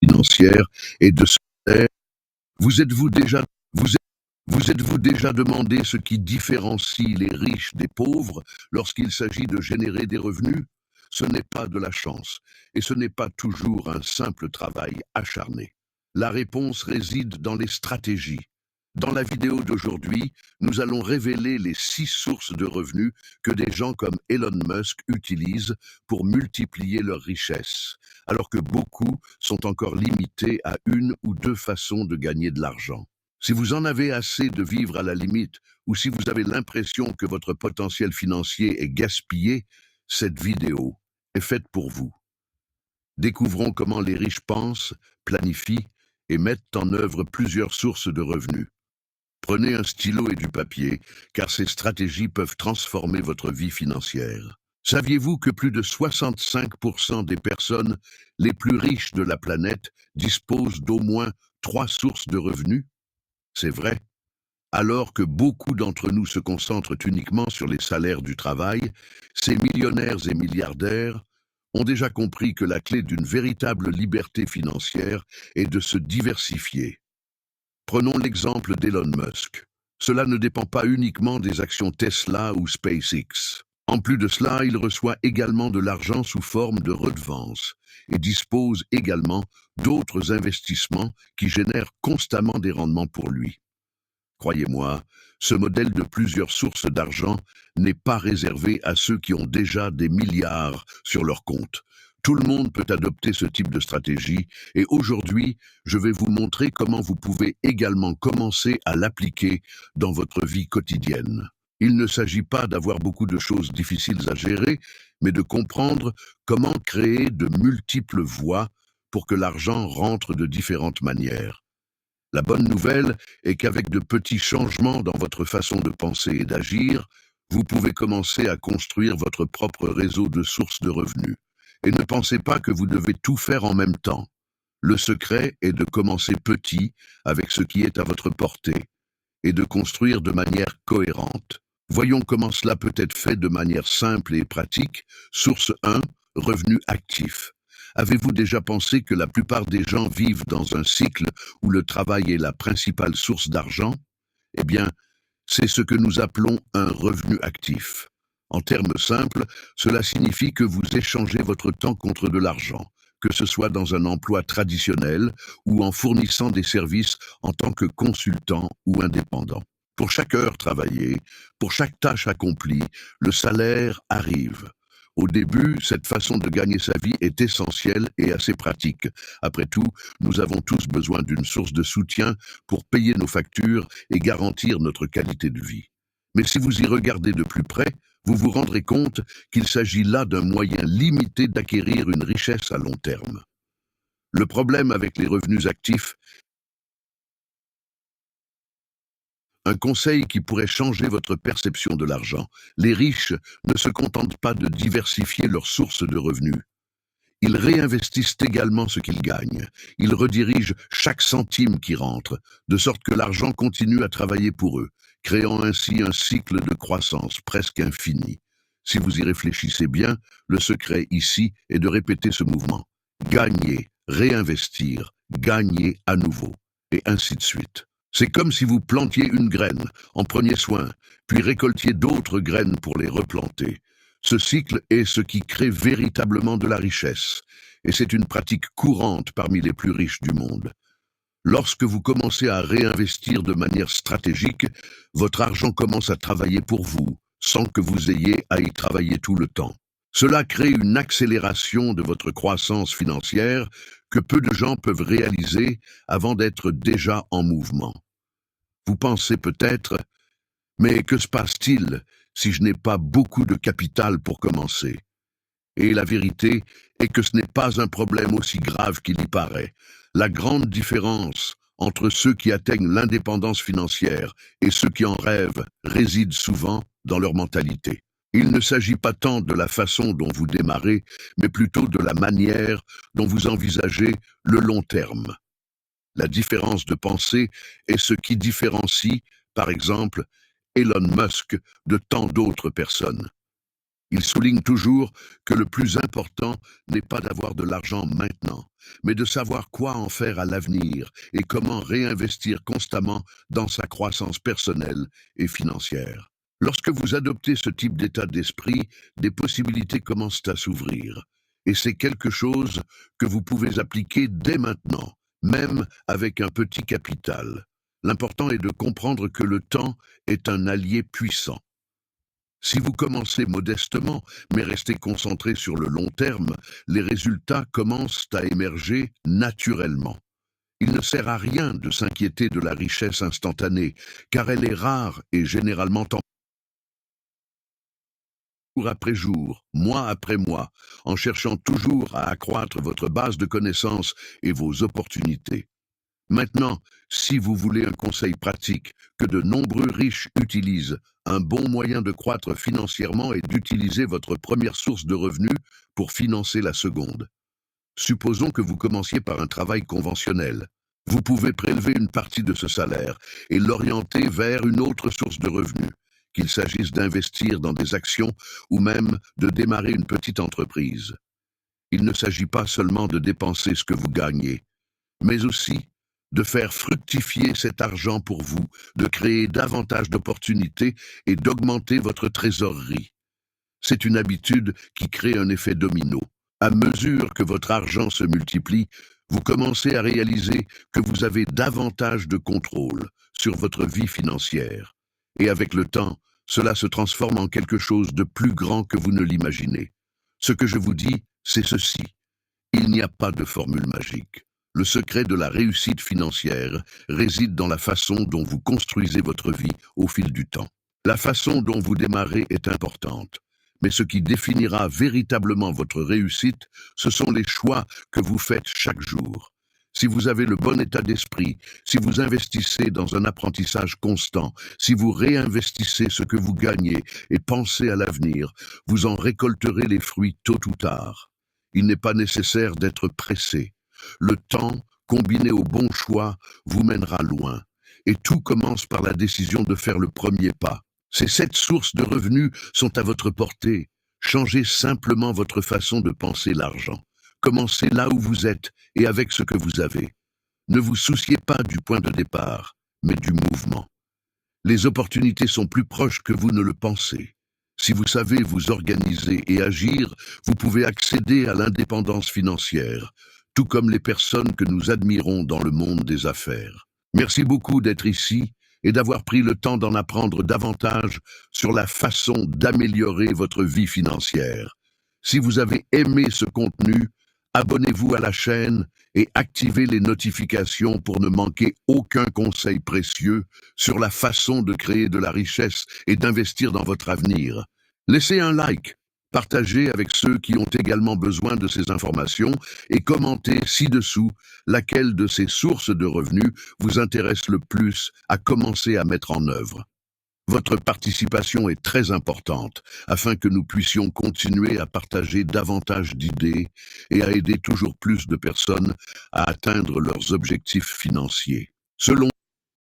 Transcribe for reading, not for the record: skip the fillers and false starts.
financière et de salaire. Vous êtes-vous déjà, vous êtes- vous êtes-vous déjà demandé ce qui différencie les riches des pauvres lorsqu'il s'agit de générer des revenus? Ce n'est pas de la chance, et ce n'est pas toujours un simple travail acharné. La réponse réside dans les stratégies. Dans la vidéo d'aujourd'hui, nous allons révéler les 6 sources de revenus que des gens comme Elon Musk utilisent pour multiplier leur richesse, alors que beaucoup sont encore limités à une ou deux façons de gagner de l'argent. Si vous en avez assez de vivre à la limite, ou si vous avez l'impression que votre potentiel financier est gaspillé, cette vidéo est faite pour vous. Découvrons comment les riches pensent, planifient et mettent en œuvre plusieurs sources de revenus. Prenez un stylo et du papier, car ces stratégies peuvent transformer votre vie financière. Saviez-vous que plus de 65% des personnes les plus riches de la planète disposent d'au moins 3 sources de revenus? C'est vrai. Alors que beaucoup d'entre nous se concentrent uniquement sur les salaires du travail, ces millionnaires et milliardaires ont déjà compris que la clé d'une véritable liberté financière est de se diversifier. Prenons l'exemple d'Elon Musk. Cela ne dépend pas uniquement des actions Tesla ou SpaceX. En plus de cela, il reçoit également de l'argent sous forme de redevances et dispose également d'autres investissements qui génèrent constamment des rendements pour lui. Croyez-moi, ce modèle de plusieurs sources d'argent n'est pas réservé à ceux qui ont déjà des milliards sur leur compte. Tout le monde peut adopter ce type de stratégie et aujourd'hui, je vais vous montrer comment vous pouvez également commencer à l'appliquer dans votre vie quotidienne. Il ne s'agit pas d'avoir beaucoup de choses difficiles à gérer, mais de comprendre comment créer de multiples voies pour que l'argent rentre de différentes manières. La bonne nouvelle est qu'avec de petits changements dans votre façon de penser et d'agir, vous pouvez commencer à construire votre propre réseau de sources de revenus. Et ne pensez pas que vous devez tout faire en même temps. Le secret est de commencer petit avec ce qui est à votre portée et de construire de manière cohérente. Voyons comment cela peut être fait de manière simple et pratique. Source 1, revenus actifs. Avez-vous déjà pensé que la plupart des gens vivent dans un cycle où le travail est la principale source d'argent? Eh bien, c'est ce que nous appelons un revenu actif. En termes simples, cela signifie que vous échangez votre temps contre de l'argent, que ce soit dans un emploi traditionnel ou en fournissant des services en tant que consultant ou indépendant. Pour chaque heure travaillée, pour chaque tâche accomplie, le salaire arrive. Au début, cette façon de gagner sa vie est essentielle et assez pratique. Après tout, nous avons tous besoin d'une source de soutien pour payer nos factures et garantir notre qualité de vie. Mais si vous y regardez de plus près, vous vous rendrez compte qu'il s'agit là d'un moyen limité d'acquérir une richesse à long terme. Le problème avec les revenus actifs, un conseil qui pourrait changer votre perception de l'argent, les riches ne se contentent pas de diversifier leurs sources de revenus. Ils réinvestissent également ce qu'ils gagnent. Ils redirigent chaque centime qui rentre, de sorte que l'argent continue à travailler pour eux, créant ainsi un cycle de croissance presque infini. Si vous y réfléchissez bien, le secret ici est de répéter ce mouvement. Gagner, réinvestir, gagner à nouveau, et ainsi de suite. C'est comme si vous plantiez une graine, en preniez soin, puis récoltiez d'autres graines pour les replanter. Ce cycle est ce qui crée véritablement de la richesse, et c'est une pratique courante parmi les plus riches du monde. Lorsque vous commencez à réinvestir de manière stratégique, votre argent commence à travailler pour vous, sans que vous ayez à y travailler tout le temps. Cela crée une accélération de votre croissance financière que peu de gens peuvent réaliser avant d'être déjà en mouvement. Vous pensez peut-être, mais que se passe-t-il si je n'ai pas beaucoup de capital pour commencer? Et la vérité est que ce n'est pas un problème aussi grave qu'il y paraît. La grande différence entre ceux qui atteignent l'indépendance financière et ceux qui en rêvent réside souvent dans leur mentalité. Il ne s'agit pas tant de la façon dont vous démarrez, mais plutôt de la manière dont vous envisagez le long terme. La différence de pensée est ce qui différencie, par exemple, Elon Musk de tant d'autres personnes. Il souligne toujours que le plus important n'est pas d'avoir de l'argent maintenant, mais de savoir quoi en faire à l'avenir et comment réinvestir constamment dans sa croissance personnelle et financière. Lorsque vous adoptez ce type d'état d'esprit, des possibilités commencent à s'ouvrir. Et c'est quelque chose que vous pouvez appliquer dès maintenant, même avec un petit capital. L'important est de comprendre que le temps est un allié puissant. Si vous commencez modestement, mais restez concentré sur le long terme, les résultats commencent à émerger naturellement. Il ne sert à rien de s'inquiéter de la richesse instantanée, car elle est rare et généralement jour après jour, mois après mois, en cherchant toujours à accroître votre base de connaissances et vos opportunités. Maintenant, si vous voulez un conseil pratique que de nombreux riches utilisent, un bon moyen de croître financièrement est d'utiliser votre première source de revenus pour financer la seconde. Supposons que vous commenciez par un travail conventionnel. Vous pouvez prélever une partie de ce salaire et l'orienter vers une autre source de revenus, qu'il s'agisse d'investir dans des actions ou même de démarrer une petite entreprise. Il ne s'agit pas seulement de dépenser ce que vous gagnez, mais aussi de faire fructifier cet argent pour vous, de créer davantage d'opportunités et d'augmenter votre trésorerie. C'est une habitude qui crée un effet domino. À mesure que votre argent se multiplie, vous commencez à réaliser que vous avez davantage de contrôle sur votre vie financière. Et avec le temps, cela se transforme en quelque chose de plus grand que vous ne l'imaginez. Ce que je vous dis, c'est ceci. Il n'y a pas de formule magique. Le secret de la réussite financière réside dans la façon dont vous construisez votre vie au fil du temps. La façon dont vous démarrez est importante, mais ce qui définira véritablement votre réussite, ce sont les choix que vous faites chaque jour. Si vous avez le bon état d'esprit, si vous investissez dans un apprentissage constant, si vous réinvestissez ce que vous gagnez et pensez à l'avenir, vous en récolterez les fruits tôt ou tard. Il n'est pas nécessaire d'être pressé. Le temps, combiné au bon choix, vous mènera loin. Et tout commence par la décision de faire le premier pas. Ces 7 sources de revenus sont à votre portée. Changez simplement votre façon de penser l'argent. Commencez là où vous êtes et avec ce que vous avez. Ne vous souciez pas du point de départ, mais du mouvement. Les opportunités sont plus proches que vous ne le pensez. Si vous savez vous organiser et agir, vous pouvez accéder à l'indépendance financière, tout comme les personnes que nous admirons dans le monde des affaires. Merci beaucoup d'être ici et d'avoir pris le temps d'en apprendre davantage sur la façon d'améliorer votre vie financière. Si vous avez aimé ce contenu, abonnez-vous à la chaîne et activez les notifications pour ne manquer aucun conseil précieux sur la façon de créer de la richesse et d'investir dans votre avenir. Laissez un like, partagez avec ceux qui ont également besoin de ces informations et commentez ci-dessous laquelle de ces sources de revenus vous intéresse le plus à commencer à mettre en œuvre. Votre participation est très importante afin que nous puissions continuer à partager davantage d'idées et à aider toujours plus de personnes à atteindre leurs objectifs financiers. Selon